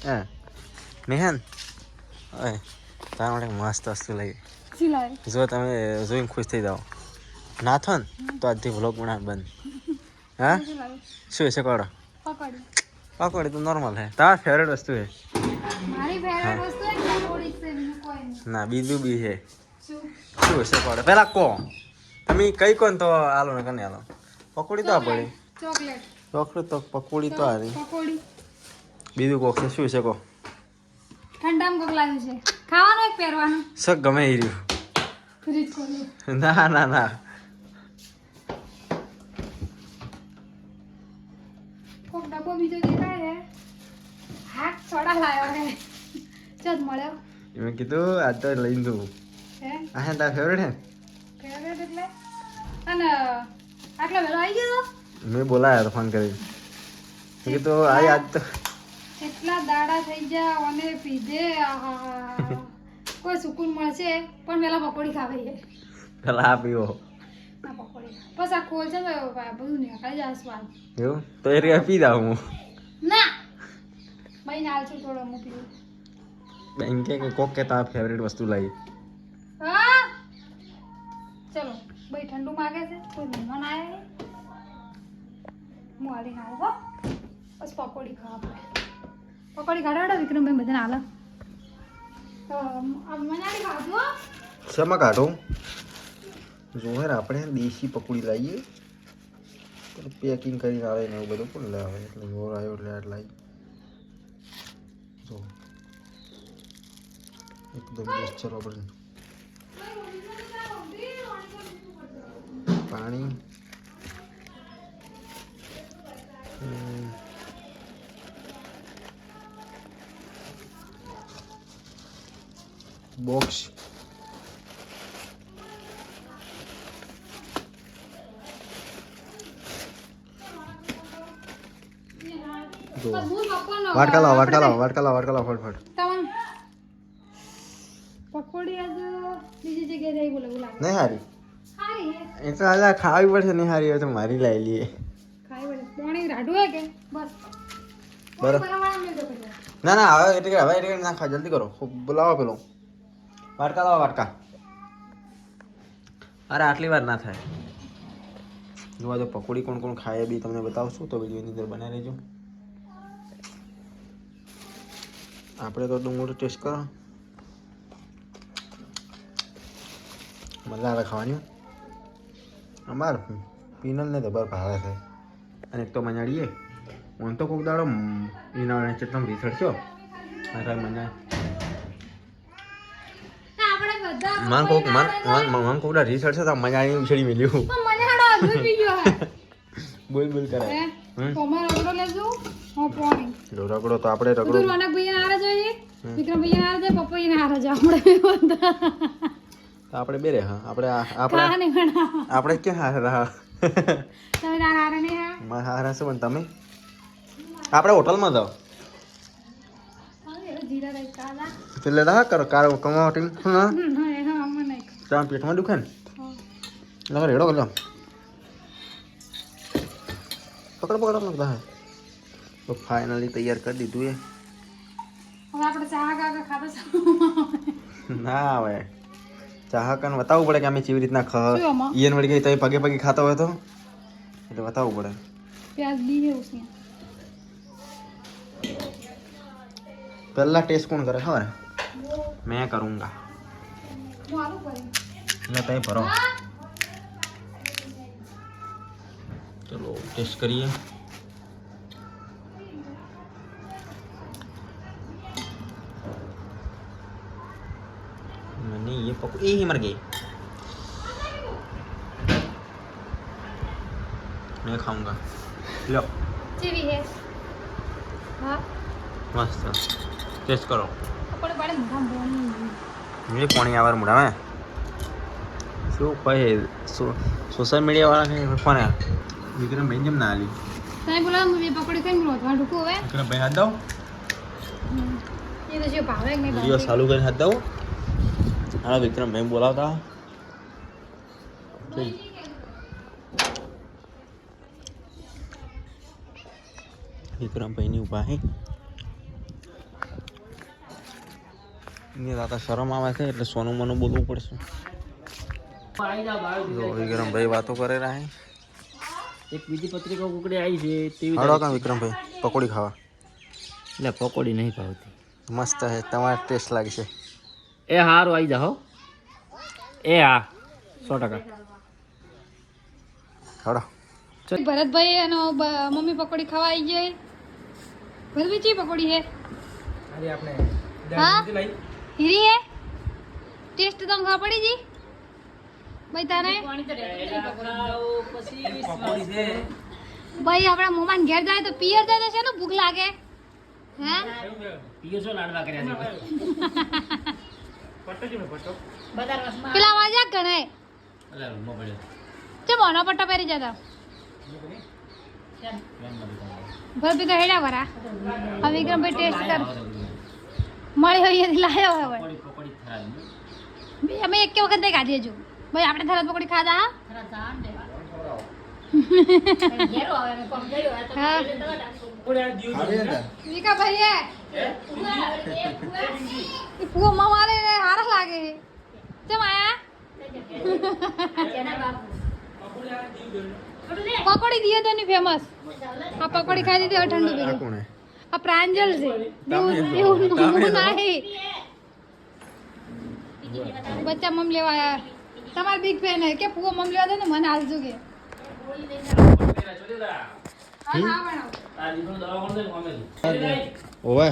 હા નેહાન ઓય તારા માટે મસ્ત વસ્તુ લઈ જો તમે જોઈને ખુશ થઈ જાઓ ના થો ને તો આજથી વ્લોગ બના બંધ હા શું છે કોડો પકોડી તો નોર્મલ હે તારા ફેવરેટ વસ્તુ હે મારી ફેવરેટ વસ્તુ એક પકોડી છે બીજું કોઈ નહીં ના બીજું બી છે શું છે કોડો પેલા કો તમે કઈ કોણ તો આલો ને કને આલો પકોડી તો આ પડી ચોકલેટ તો પકોડી તો આ રહી પકોડી બીજું કોક છે શું છે કો ઠંડામાં કોક લાવ્યું છે ખાવાનું એક પહેરવાનું સક ગમે એ રહ્યું ફ્રીજ ખોલું ના ના ના કોક ડબ્બો બીજો દેખાય છે હાથ સોડા લાવ્યો છે ચદ મળ્યો મેં કીધું આ તો લઈને દઉં હે આ હે તારા ફેવરેટ હે ફેવરેટ એટલે અને આટલા વેલો આવી ગયો મેં બોલાયા તો ફોન કરી મેં કીધું આજ તો એટલા દાડા થઈ ગયા અને પીધે આહાહા. કોઈ સુકૂન મળશે પણ પેલા પકોડી ખાવી છે પેલા આ પીવો ના પકોડી બસ આ ખોલ છે ને બધું નીકળી જાય સ્વાદ એવું તો એ રીતે પી જાઉં હું ના ભાઈ નાલ છું થોડો હું પીવું બેન કે કોક કે તારા ફેવરેટ વસ્તુ લાવી હા ચલો ભાઈ ઠંડુ માગે છે કોઈ મહેમાન આવ્યા છે હું હાલી ખાવ હો બસ પકોડી ખાવા પડે પકોડી કાઢાડો વિક્રમભાઈ બધાને હાલ મનાલી ખાધું હો શેમાં કાઢું જો યાર આપણે દેશી પકોડી લાવીએ પેકિંગ કરીને આવે ને એવું બધું પણ લાવે એટલે જોર આવ્યો એટલે આટ લાવી જો એકદમ બેસ્ટ ચલો આપણે પાણી બોક્સ વાટકા લાવો ફટફટ પકોડી આજ બીજી જગ્યાએ જઈ બોલે બોલા નહીં હારી ખાઈ એ તો આજે ખાવી પડશે નહીં હારી હોય તો મારી લાવી લઈએ ખાઈ બોલે પાણી રાડું હે કે બસ બરાબર ના ના હવે એટલે ના ખા જલ્દી કરો બોલાવો પેલો વાટકા લાવો વાટકા અરે આટલી વાર ના થાય જોવા જો પકોડી કોણ કોણ ખાય બી તમને બતાવશું તો વિડીયોની અંદર બનાવી લેજો આપણે તો ડુંગળી ટેસ્ટ કરો મજા આવે ખાવાની અમાર પીનલ ને જબર ભાવે છે અને એક તો મજાડીએ હું તો કોક દાડો ઈનાળે ચેતમ રીસર્ચો મારા મજા આપણે બધા મન કોક દાડો રીસર્ચ છે તો મજાડી ઉછળી મેલ્યું મને હાડો અધૂર પી ગયો હે બોલ કરે તમારો રગડો લેજો હું પાણી રગડો તો આપણે રગડો બધું રોનક ભાઈ હારે જોઈએ વિક્રમ ભાઈ હારે જાય પપ્પા ને હારે જાય આપણે બધા તો આપણે બે રે હા આપણે ક્યાં હારે રહા તમે ના હારે નહીં હા મારા હારે છે પણ તમે આપણે હોટલમાં જાઓ જીરા રાઈસ કાલા પેલે રહા કરો કાર કમાવટી હા હા મને તારા પેટમાં દુખે ને લગા રેડો કરજો પકડ લગતા હે તો ફાઇનલી તૈયાર કરી દીધું એ હવે આપણે ચા ગાગા ખાતા ના આવે ચાહકને બતાવવું પડે કે અમે કેવી રીતના શું આમાં? ઈયન વળી ગઈ તમે પગે પગે ખાતા હોય તો એટલે બતાવવું પડે प्याज दी है उसमें पहला टेस्ट कौन करे खबर है मैं करूँगा मालूम पड़े मैं तय भरो चलो टेस्ट करिए मैंने ये पकड़ी ही मर गई मैं खाऊंगा लो चीवी है हाँ मस्त टेस्ट करो अपने बड़े मुठा बोल ये पानी आवर मुड़ा में શું કહે સોશિયલ મીડિયા વાળા કઈ ફોન આ વિક્રમ ભાઈ જેમ ના આલી તને બોલા મુજે પકડી કઈ બોલો તો ઢુકો હવે વિક્રમ ભાઈ હાથ દો ये तो जो भावे नहीं વિડિયો ચાલુ કરીને હાથ દો હા વિક્રમ ભાઈ બોલાવતા વિક્રમ ભાઈ ની ઉભા હે એની રાતા શરમ આવે છે એટલે સોનું મનું બોલવું પડશે. જો વિક્રમભાઈ વાતો કરે રહ્યા છે. એક બીજી પત્રિકા કુકડી આવી છે તેવી હાડો કાં વિક્રમભાઈ પકોડી ખાવા. એટલે પકોડી નહીં ભાવતી. મસ્ત છે, તમારે ટેસ્ટ લાગશે. એ હારું આવી જાઓ. એ હા 100%. હાડો ભરતભાઈ અને મમ્મી પકોડી ખાવા આવી ગઈ. ભરતભાઈ ચી પકોડી હે? હા હીરી હે. ટેસ્ટ તો ખબર પડી જી ભાઈ તારે? ભાઈ આપણા મોમાન ઘેર જાય તો પિયર જાય તો છે ને ભૂખ લાગે. હે પિયર છો લાડવા કર્યા છે. પેલા વાજા ગણાય અલે રૂમમાં પડ્યો. છે મોનો પટ્ટો પહેરી જતા ભરતી તો હેડા ભરા. હવે વિક્રમભાઈ ટેસ્ટ કર મળી હોય એથી લાયો હવે. પકોડી ખરાબ. અમે એક વખત નહીં ખાધી હજુ. ભાઈ આપણે થરાદ પકોડી ખાધા હા. વિકા ભાઈ એ પુઓ મારે હારા લાગે. ચમ આયા પકોડી દિયો તો ની ફેમસ. આ પકોડી ખાધી હતી ઠંડુ આ પીધું. કોણ હે? આ પ્રાંજલ છે. એવું નહીં બચ્ચા મમ લેવા આયા. તમાર બિગ ફેન હે કે પુઓ મમ લેવા દે ને મને હાલજો કે ઓવે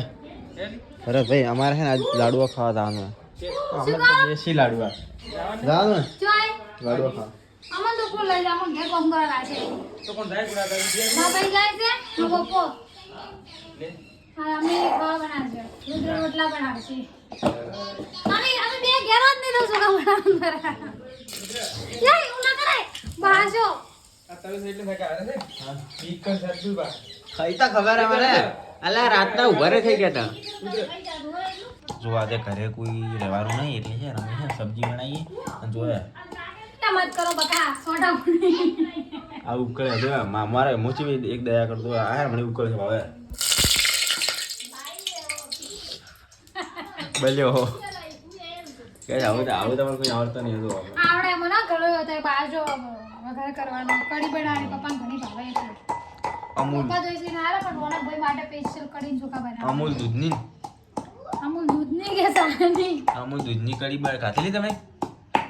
અરે ભાઈ અમારે છે ને આજ લાડુઓ ખાવા જવાનું. દેશી લાડુઆ જવાનું ને લાડુઓ ખાવા. અમન તો કોલ લઈ જા અમન ઘર કોમ કરવા લાગે તો કોણ જાય ગુડા ના ભાઈ જાય છે તો પપ્પો હા અમે ખાવા બનાવશે રુદ્ર રોટલા બનાવશે. અમે બે ઘેર જ નહીં દઉં છું કામ બનાવવા યાર એવું ના કરાય બાજો ખાઈતા ખબર અમારે અલા રાતના ઉભા થઈ ગયા હતા. જો આજે ઘરે કોઈ રહેવાનું નહીં એટલે છે અમે છે સબ્જી બનાવીએ અને જોયા મત કરો બકા સોડા આ ઉકળે જો મારે મોચી એક દયા કરતો આ મને ઉકળે છે હવે બોલ્યો કે આવું તમારે કોઈ આવડતા નહીં હતું. આવડે મને ઘણો હતો બાજો વઘાર કરવાનો કઢી બનાવવાની પપ્પાને ઘણી ભાવે છે. અમૂલ પપ્પા જોઈશે ના આવે પણ રોનકભાઈ માટે સ્પેશિયલ કઢી ચોખા બનાવે. અમૂલ દૂધની અમૂલ દૂધની કે સાની અમૂલ દૂધની કઢી ખાધેલી તમે?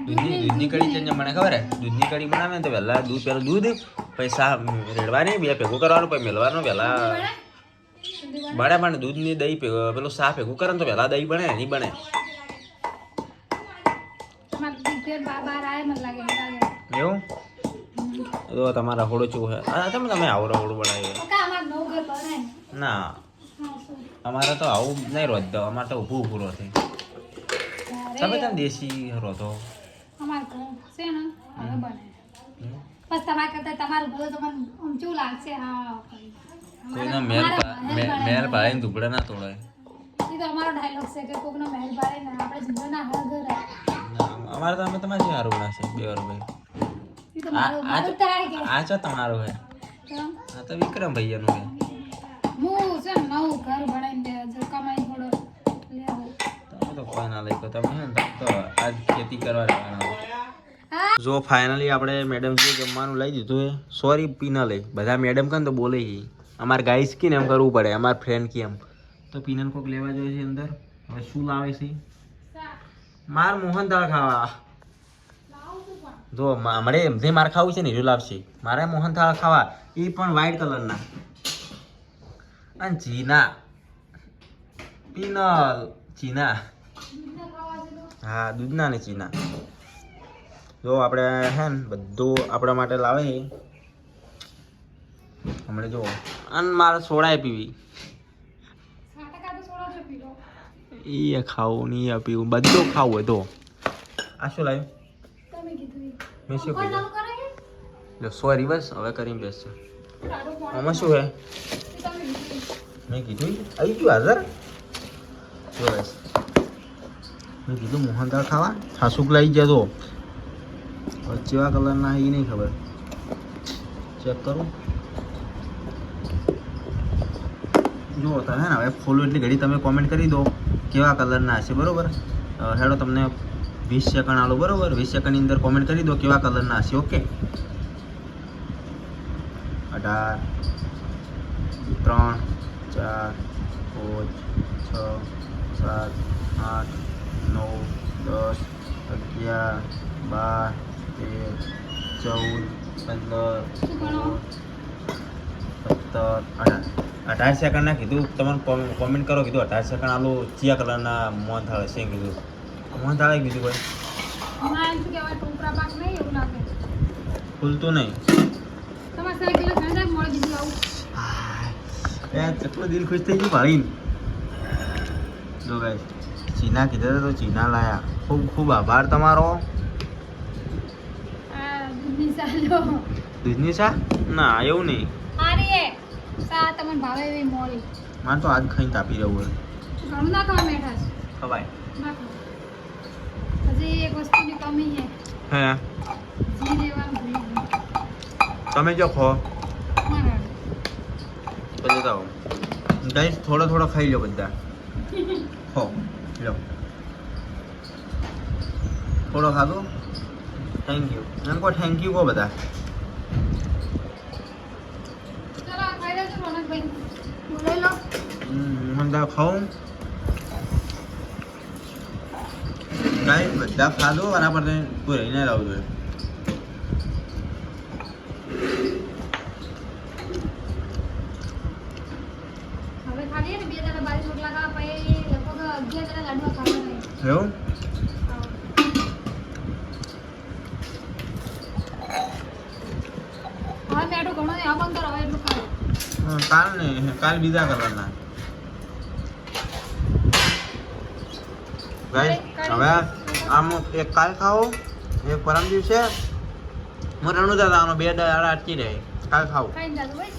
દૂધની કઢી છે મને ખબર હે. દૂધની કઢી બનાવે ને તો પહેલા પેલું દૂધ પૈસા રેડવાની બે ભેગું કરવાનું પછી મેળવાનું પહેલા બને પણ દૂધની દહીં પેલું શાક ભેગું કરે ને તો પહેલા દહીં બને નહીં બને એવું. તો તમારા હોડો ચૂ હે તમે આવડો હોડું બનાવી ના અમારે તો આવું નહીં રોજ અમારે તો ઊભું ઊભું રહે. તમે તમે દેશી રહો તો કોઈના મહેલ ભાળીને દુબળા ના તોડાય. અમારે તો અમે તમારે શું સારું બનાવશે 2 રૂપિયા આ ચો તમારું હે આ તો વિક્રમ ભૈયાનું હે. તમે તો કોઈ ના લઈ તમે હે ને તો આજ ખેતી કરવા જવાના. જો ફાઇનલી આપણે મેડમ જે જમવાનું લઈ દીધું હે. સોરી પી ના લઈ બધા મેડમ કને તો બોલે છે અમારે ગાઈસ કી ને એમ કરવું પડે અમારે ફ્રેન્ડ કી એમ તો પીનલ કોક લેવા જોઈએ છે અંદર. હવે શું લાવે છે? માર મોહનથાળ ખાવા. જો મળે એમથી મારે ખાવું છે ને હીરો લાવશે. મારે મોહનથાળ ખાવા એ પણ વ્હાઈટ કલરના અને ચીના પીનલ ચીના હા દૂધના ને ચીના. જો આપણે હે ને બધું આપણા માટે લાવે હમણાં જો અને મારે સોડાએ પીવી એ ખાવું નહીં આ પીવું બધું ખાવું હોય તો આ શું લાવ્યું મેં શું કહ્યું સોરી બસ હવે કરીને બેસશે. આમાં શું હે મેં કીધું આવી ગયું હાજર જો બસ મેં કીધું મોહનથાળ ખાવા છાસુક લાવી ગયા તો કેવા કલરના એ નહીં ખબર ચેક કરું જો હે ને હવે ફોલો એટલી ઘડી તમે કોમેન્ટ કરી દો કેવા કલરના હશે બરોબર. હેડો તમને 20 સેકન્ડ આલો બરોબર. 20 સેકન્ડની અંદર કોમેન્ટ કરી દો કેવા કલરના હશે. ઓકે 18 3 4 5 6 7 8 9 10 11 12 13 14 15 18 સેકન્ડના કીધું. તમને કોમેન્ટ કરો કીધું 18 સેકન્ડ આલો ચિયા કલરના મોહનથાળ હશે કીધું. મોહનથાળ કીધું ભાઈ ના એમ શું કહેવાય ટોપરા પાક નહીં એવું લાગે. ખુલતું નહીં. તમારે સાયકલ ઘણા મળે બીજું આવું. કેટલો દિલ ખુશ થઈ ગયું ભાઈ. જો ગાઈસ ચીના કીધા તો ચીના લાયા. ખૂબ ખૂબ આભાર તમારો. આ દૂધની સાલો દૂધની ચા ના એવું નહીં. સારી હે સા તમને ભાવે એવી મોળી. મારે તો આજ ખાઈને તાપી રહ્યું હોય. ઘણું ના ખાવા બેઠા છે. ખવાય ના ખાવા. હજી એક વસ્તુની કમી છે. હે જી લેવાનું ભૂલી ગઈ. તમે જો ખો ના ના તો જાઓ ગાઈસ થોડો થોડો ખાઈ લો બધા. ખો લો થોડો ખાધો. થેન્ક યુ એમ કહો થેન્ક યુ કહો બધા. ચલો ખાઈ લેજો રોનકભાઈ. બોલે લો. હું ખાઉં ગાઈસ બધા ખાધો બરાબર કોઈ રહીને લાવવું જોઈએ. હવે ખાલી ને 2 જણા 22 રોટલા ખાવા પછી લગભગ 11 જણા લાડવા ખાવાના. એવું હવે મેઠું ઘણું આ બંધ કરો હવે એટલું ખાવ. કાલ નહીં કાલ બીજા કરવાના. ગાઈસ હવે આમ એક કાલ ખાઓ એક પરમ દિવસે હું રણુદા દાવાનો 2 દાડા અટકી રહે. કાલ ખાઓ ખાઈને જાજો ભાઈ.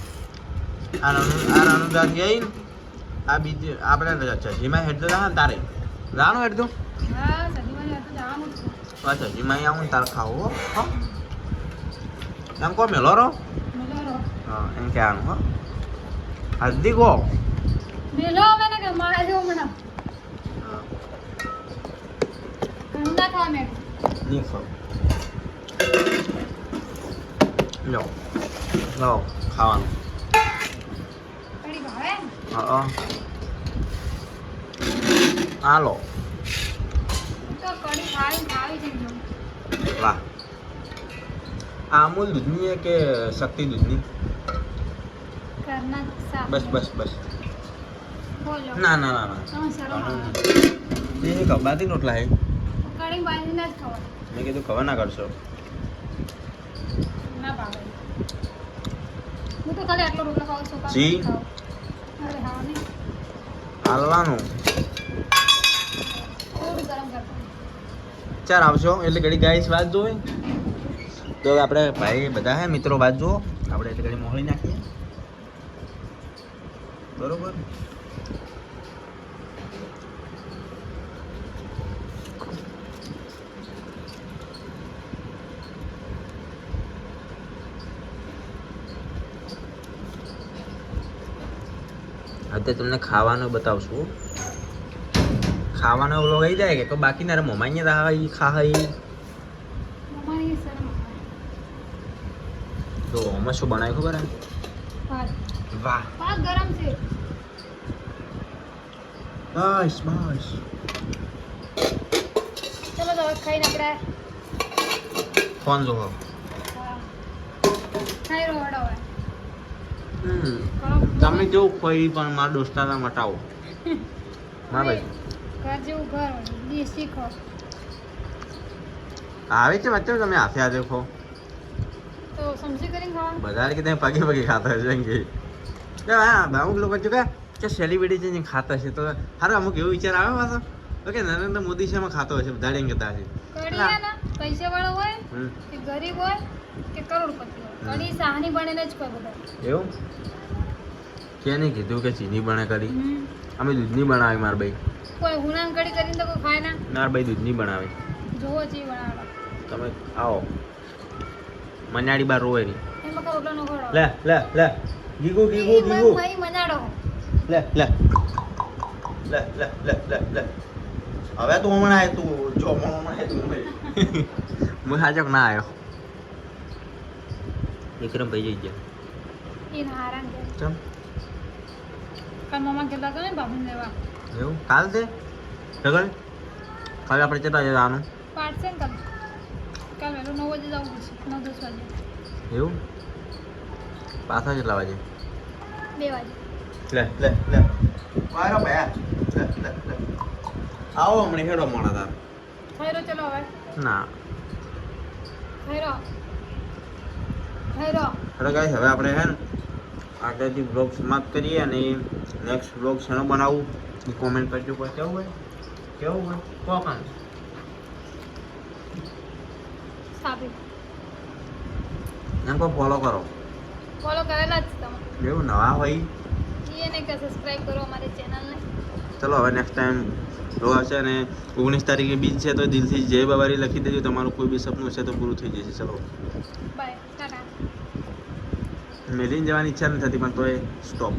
આ રણુદા ગઈ આ બીજી આપણે સજીમાં હેડ દા ને તારે જાનું હેડ દઉં. હા સજીવાની વાત તો જવાનું જ છે. સજીમાં આવું તારે ખાવું હો. એમ કહો મેલો રહો. મેલો રો. હા એમ કહેવાનું હો. હલ્દી કહો. મેલો હવે ને કે મારે જો હમણાં ઘણું ના ખાવા મેઠું. નહીં ખાવ લો લો ખાવાનું. કડી ભાવે ને? હા હાલો હું તો કડી ખાવી છે જો. વાહ. આ અમૂલ દૂધની છે કે શક્તિ દૂધની? ઘરના શાક. બસ બસ બસ. બોલો. ના ના ના ના હા શરમ આવે. એ કબાતી રોટલા હે. કડી બાંધીને જ ખાવા. મેં કીધું ખબર ના કરશો. ના ભાવે. હું તો ખાલી આટલો રોટલો ખાઉં છું. જી. અરે હા નહીં. હાલવાનું થોડું ગરમ કરતા. ચાર આવશો એટલે ઘડી ગાઈસ વાત જોવે તો આપણે ભાઈ બધા હે મિત્રો વાત જુઓ. આપણે એટલે ઘડી મોહળી નાખીએ બરોબર. અત્યારે તમને ખાવાનું બતાવશું. ખાવાનો ઓલો ગઈ જાય કે બાકી ના મોમાં અહીંયા રાહી ખાહી. મમ્માની શરમ આવે. તો આમાં શું બનાવ્યું ખબર હે? ભાત. વાહ ભાત ગરમ છે. બસ બસ. ચલો તો હવે ખાઈને આપણે ફોન જોવો. ખાઈ રહો હડો હવે. તમે જેવું કોઈ પણ મારા દોસ્તાના મટાવો. હા ભાઈ ઘર જેવું ઘર હોય. દેશી ખો. આવે છે વચ્ચે તમે હાથે હાથે ખો. તો સમજી કરીને ખાવાનું. બધા કે તમે પગે પગે ખાતા હશે એમ કે હા અમુક લોકો જો કે સેલિબ્રિટી છે ખાતા છે તો હારું અમુક એવો વિચાર આવે પાછો ઓકે નરેન્દ્ર મોદી છે એમાં ખાતો હશે બધા એમ કહેતા હશે. કઢી હે ને પૈસા વાળો હોય કે ગરીબ હોય કે કરોડપતિ હોય કઢી સાહની બનેને જ કોઈ બધા. એવું કે નહીં કીધું કે ચીની બને કરી અમે દૂધની બનાવી માર ભાઈ. કોઈ હુણાન કઢી કરીને તો કોઈ ખાય ના. માર ભાઈ દૂધની બનાવે. જોવો ચી બનાવડો. તમે આવો મનાડી બાર રોય ની એમાં કોઈ રોટલો નો ખવડાવો. લે લે લે ગીગુ ગીગુ ગીગુ ભાઈ મનાડો. લે લે લે લે લે લે લે હવે તું હમણાં આય તું જો હમણાં આય તું હું સાચો ના આવ્યો વિક્રમ ભાઈ જઈ ગયા ઈ હારાન દે ચમ કાલ મામા કેટલા તો ને ભાભીને લેવા એવું કાલ દે સગળ કાલે આપણે કેટલા જવાનું પાડશે ને કાલ વહેલું 9 વાગે જવું પડશે 9-10 વાગે એવું પાછા કેટલા વાગે 2 વાગે લે લે લે વારો ભયા લે લે લે આવો હમણાં હેડો મોડા તાર ખૈરો ચલો હવે ના ખૈરો હેડો ગાઈસ હવે આપણે હે ને આગળથી બ્લોગ સમાપ્ત કરીએ અને નેક્સ્ટ બ્લોગ શેનો બનાવવું એ કોમેન્ટ કરજો કોઈ કેવું હોય કોણ સાબી એમ કોઈ ફોલો કરો ફોલો કરેલા જ તમે એવું નવા હોય એને કે સબસ્ક્રાઇબ કરો અમારી ચેનલને ચલો હવે નેક્સ્ટ ટાઈમ બ્લોગ આવશે અને 19 તારીખે બીજ છે તો દિલથી જય બાબારી લખી દેજો તમારું કોઈ બી સપનું છે તો પૂરું થઈ જશે ચલો બાય ટાટા મેલીને જવાની ઈચ્છા નથી થતી પણ તોય સ્ટોપ